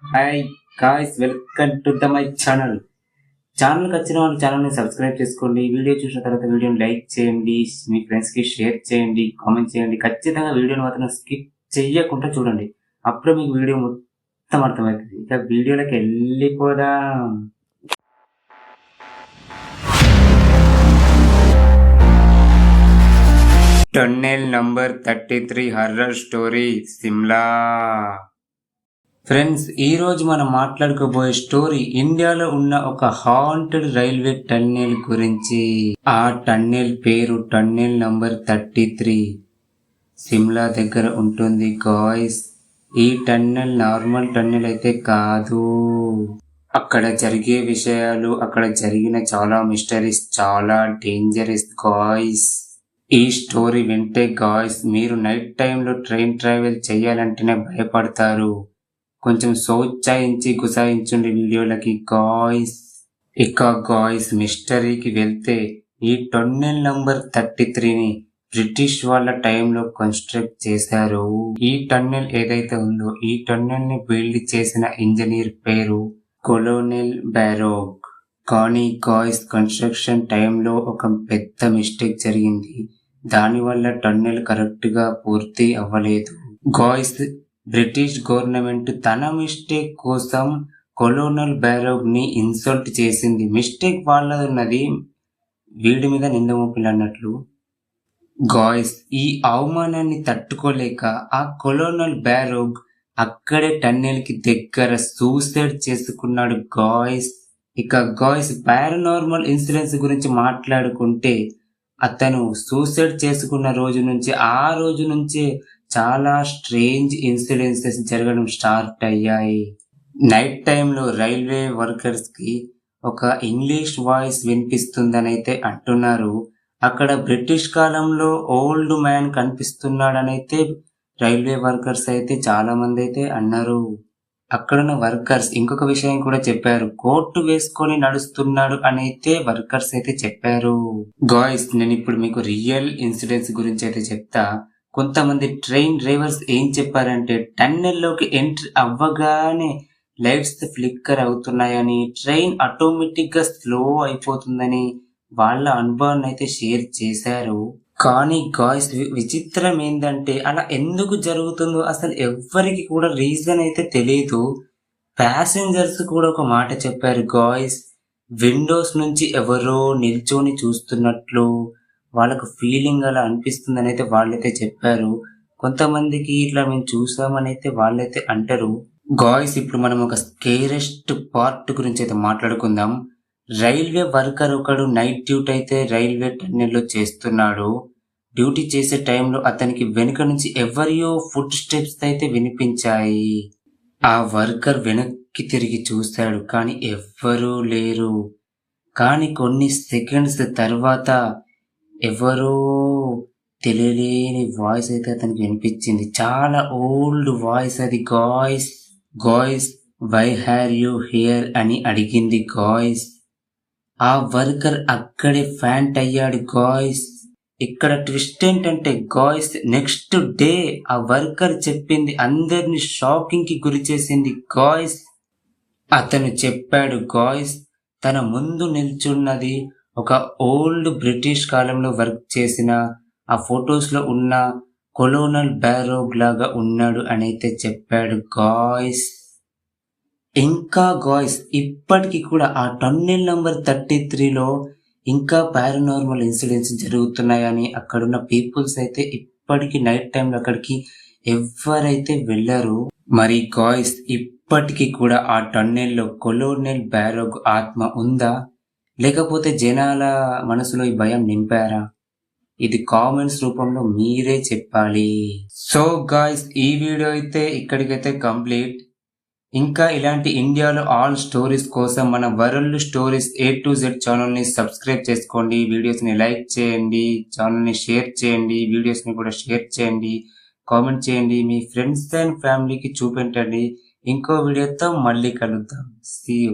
Hi guys, welcome to my channel. ఛానల్కి వచ్చిన వాళ్ళు ఛానల్ని సబ్స్క్రైబ్ చేసుకోండి. వీడియో చూసిన తర్వాత వీడియోని లైక్ చేయండి, మీ ఫ్రెండ్స్కి షేర్ చేయండి, కామెంట్ చేయండి. ఖచ్చితంగా వీడియోని మాత్రం స్కిప్ చెయ్యకుండా చూడండి. అప్పుడు మీకు వీడియో మొత్తం అర్థమవుతుంది. ఇక వీడియోలోకి వెళ్ళిపోదాం. Tunnel number 33 horror story Shimla. Friends, ఈరోజు మనం మాట్లాడుకోబోయే స్టోరీ ఇండియాలో ఉన్న ఒక హాంటెడ్ రైల్వే టన్నెల్ గురించి. ఆ టన్నెల్ పేరు టన్నెల్ నంబర్ 33 సిమ్లా దగ్గర ఉంటుంది గాయ్స్. ఈ టన్నెల్ నార్మల్ టన్నెల్ అయితే కాదు. అక్కడ జరిగే విషయాలు, అక్కడ జరిగిన చాలా మిస్టరీస్ చాలా డేంజరస్ గాయ్స్. ఈ స్టోరీ వింటే గాయ్స్ మీరు నైట్ టైంలో ట్రైన్ ట్రావెల్ చేయాలంటేనే భయపడతారు. కొంచెం సోచాయించి గుసాయించండి వీడియోలకి గాయ్స్. ఇక గాయ్స్ మిస్టరీకి వెళ్తే, ఈ టన్నెల్ నంబర్ 33ని బ్రిటిష్ వాళ్ళ టైంలో కన్స్ట్రక్ట్ చేశారు. ఈ టన్నెల్ ఏదైతే ఉందో, ఈ టన్నెల్ ని బిల్డ్ చేసిన ఇంజనీర్ పేరు కొలోనెల్ బారోగ్. కానీ గాయ్స్ కన్స్ట్రక్షన్ టైంలో ఒక పెద్ద మిస్టేక్ జరిగింది. దానివల్ల టన్నెల్ కరెక్ట్ గా పూర్తి అవ్వలేదు గాయ్స్. బ్రిటిష్ గవర్నమెంట్ తన మిస్టేక్ కోసం కొలోనల్ బారోగ్ ని ఇన్సల్ట్ చేసింది. మిస్టేక్ వాళ్ళది, వీడి మీద నింద మోపిల్లన్నట్లు. గాయ్స్ ఈ అవమానాన్ని తట్టుకోలేక ఆ కొలోనల్ బారోగ్ అక్కడే టన్నెల్ కి దగ్గర సూసైడ్ చేసుకున్నాడు గాయ్స్. ఇక గాయ్స్ పారానార్మల్ ఇన్సిడెంట్స్ గురించి మాట్లాడుకుంటే, అతను సూసైడ్ చేసుకున్న రోజు నుంచి ఆ రోజు నుంచే చాలా స్ట్రేంజ్ ఇన్సిడెన్సెస్ జరగడం స్టార్ట్ అయ్యాయి. నైట్ టైంలో రైల్వే వర్కర్స్ కి ఒక ఇంగ్లీష్ వాయిస్ వినిపిస్తుందని అయితే అంటున్నారు. అక్కడ బ్రిటిష్ కాలంలో ఓల్డ్ మ్యాన్ కనిపిస్తున్నాడనైతే రైల్వే వర్కర్స్ అయితే చాలా మంది అయితే అన్నారు. అక్కడున్న వర్కర్స్ ఇంకొక విషయం కూడా చెప్పారు. కోర్టు వేసుకొని నడుస్తున్నాడు అని అయితే వర్కర్స్ అయితే చెప్పారు. గాయ్స్ నేను ఇప్పుడు మీకు రియల్ ఇన్సిడెంట్స్ గురించి అయితే చెప్తా. కొంతమంది ట్రైన్ డ్రైవర్స్ ఏం చెప్పారంటే, టన్నెల్ లోకి ఎంట్రీ అవ్వగానే లైట్స్ ఫ్లిక్కర్ అవుతున్నాయని, ట్రైన్ ఆటోమేటిక్ గా స్లో అయిపోతుందని వాళ్ళ అనుభవాన్ని అయితే షేర్ చేశారు. కానీ గాయ్స్ విచిత్రం ఏంటంటే, అలా ఎందుకు జరుగుతుందో అసలు ఎవ్వరికి కూడా రీజన్ అయితే తెలియదు. ప్యాసింజర్స్ కూడా ఒక మాట చెప్పారు గాయ్స్. విండోస్ నుంచి ఎవరో నిల్చొని చూస్తున్నట్లు వాళ్ళకు ఫీలింగ్ అలా అనిపిస్తుందని అయితే వాళ్ళైతే చెప్పారు. కొంతమందికి ఇట్లా మేము చూసామని అయితే వాళ్ళైతే అంటారు. గాయ్స్ ఇప్పుడు మనం ఒక స్కేరెస్ట్ పార్ట్ గురించి అయితే మాట్లాడుకుందాం. రైల్వే వర్కర్ ఒకడు నైట్ డ్యూటీ అయితే రైల్వే టన్నెల్లో చేస్తున్నాడు. డ్యూటీ చేసే టైంలో అతనికి వెనుక నుంచి ఎవరియో ఫుట్ స్టెప్స్ అయితే వినిపించాయి. ఆ వర్కర్ వెనక్కి తిరిగి చూశాడు, కానీ ఎవ్వరూ లేరు. కానీ కొన్ని సెకండ్స్ తర్వాత ఎవరో తెలియలేని వాయిస్ అయితే అతనికి వినిపించింది. చాలా ఓల్డ్ వాయిస్ అది guys. Guys why are you here అని అడిగింది గాయ్స్. ఆ వర్కర్ అక్కడే ఫ్యాంట్ అయ్యాడు గాయ్స్. ఇక్కడ ట్విస్ట్ ఏంటంటే గాయ్స్, నెక్స్ట్ డే ఆ వర్కర్ చెప్పింది అందరిని షాకింగ్ కి గురి చేసింది గాయ్స్. అతను చెప్పాడు గాయ్స్, తన ముందు నిల్చున్నది ఒక ఓల్డ్ బ్రిటిష్ కాలంలో వర్క్ చేసిన, ఆ ఫొటోస్ లో ఉన్న కొలోనల్ బారోగ్ లాగా ఉన్నాడు అని అయితే చెప్పాడు గాయ్స్. ఇంకా గాయ్స్ ఇప్పటికి కూడా ఆ టన్నెల్ నంబర్ 33లో ఇంకా పారానార్మల్ ఇన్సిడెంట్స్ జరుగుతున్నాయని అక్కడున్న పీపుల్స్ అయితే ఇప్పటికి నైట్ టైంలో అక్కడికి ఎవరైతే వెళ్ళారు. మరి గాయ్స్ ఇప్పటికి కూడా ఆ టన్నెల్లో కొలోనెల్ బారోగ్ ఆత్మ ఉందా, లేకపోతే జనాల మనసులో ఈ భయం నింపారా? ఇది కామెంట్స్ రూపంలో మీరే చెప్పాలి. సో గాయ్స్ ఈ వీడియో అయితే ఇక్కడికైతే కంప్లీట్. ఇంకా ఇలాంటి ఇండియాలో ఆల్ స్టోరీస్ కోసం మన world stories A to Z channel ని సబ్స్క్రైబ్ చేసుకోండి. వీడియోస్ ని లైక్ చేయండి, ఛానల్ ని షేర్ చేయండి, వీడియోస్ ని కూడా షేర్ చేయండి, కామెంట్ చేయండి, మీ ఫ్రెండ్స్ అండ్ ఫ్యామిలీకి చూపించండి. ఇంకో వీడియోతో మళ్ళీ కలుద్దాం. See you.